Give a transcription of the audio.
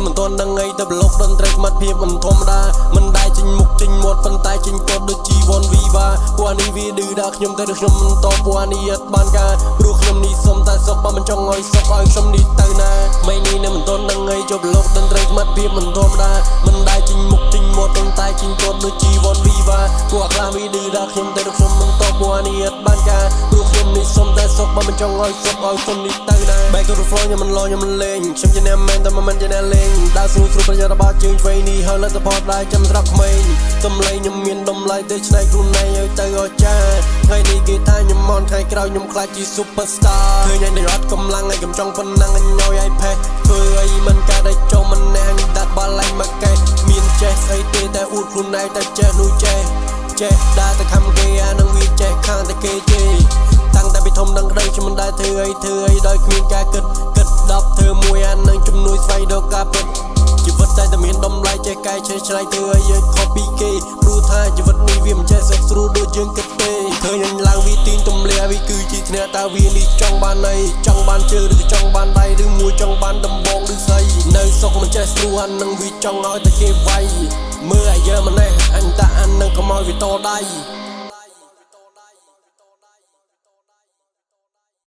មិនទាន់ដឹងអីទៅប្លុកតន្ត្រីស្មាត់ភាពមិនធម្មតាមិនដែលចេញមុខចេញមាត់ប៉ុន្តែចេញកត់ដូចជីវ័នវីវ៉ាពួកអានេះវាឌឺដល់ខ្ញុំតែខ្ញុំមិនតបពួកអានេះអត់បានការព្រោះខ្ញុំនេះសុំតែសុខបើមិនចង់ឲ្យសុខឲ្យខ្ញុំនេះទៅណាមិននេះនៅមិនទាន់ដឹងអីចុះប្លុកតន្ត្រីស្មាត់ភាពមិនធម្មតាមិនដែលចេញមុខចេញមាត់ប៉ុន្តែចេញកត់ដូចជីវ័នវីវ៉ាពួកខ្លះវាឌឺដល់ខ្ញុំតែខ្ញុំមិនតបពួកអានេះអត់បានការព្រោះខ្ញុំនេះសុំតែសុខបើមិនចង់ឲ្យសុខឲ្យខ្ញុំនេះទៅណា Back to the floor ខ្ញុំមិនឡខ្ញុំមិនលេងខ្ញុំជាអ្នកមែនតែមិនជាអ្នកលេងដើរស្រួលស្រួលប្រយ័ត្នរបស់ជើងឆ្វេងនេះហើយលើសផលដែរចាំស្រាប់ក្មេងសំឡេងខ្ញុំមានតម្លៃទៅឆ្នៃខ្លួនឯងឲ្យទៅអស្ចារ្យថ្ងៃនេះគេថាខ្ញុំមកថ្ងៃក្រោយខ្ញុំខ្លាចជា superstar ឃើញឯងអត់កម្លាំងឯងកំចង់ប៉ុណ្ណឹងអញញយឲ្យផេះធ្វើអីមិនកើតឲ្យចុះមិនណែអញដាត់បាល់ឡើងមកកេះមានចេះស្អីទេតែអួតខ្លួនឯងតែចេះនោះចេះដើរទៅខំគេអានឹងវាចេះខាងតែគេជេរតាំងតែពីធំដឹងក្តីខ្ញុំមិនដែលធ្វើអីដោយគ្មានការគិត10ធ្វើមួយអានឹងជំនួយស្វែងរកការពិតជីវិតតែមានតម្លៃចេះកែចេះឆ្នៃធ្វើអីឲ្យខុសពីគេព្រោះថាជីវិតនេះវាមិនចេះសុខស្រួលដូចយើងគិតទេឃើញអញឡើងវាទីងទម្លាវាគឺជាធ្នាក់តើវានេះចង់បានអីចង់បានជើងឬចង់បានដៃឬមួយចង់បានដំបងឬស្អីនៅសុខមិនចេះស្រួលអានឹងវាចង់ឲ្យតែគេវាយមើលឲ្យយើម្នេះអញតាអានឹងកុំឲ្យវាតដៃ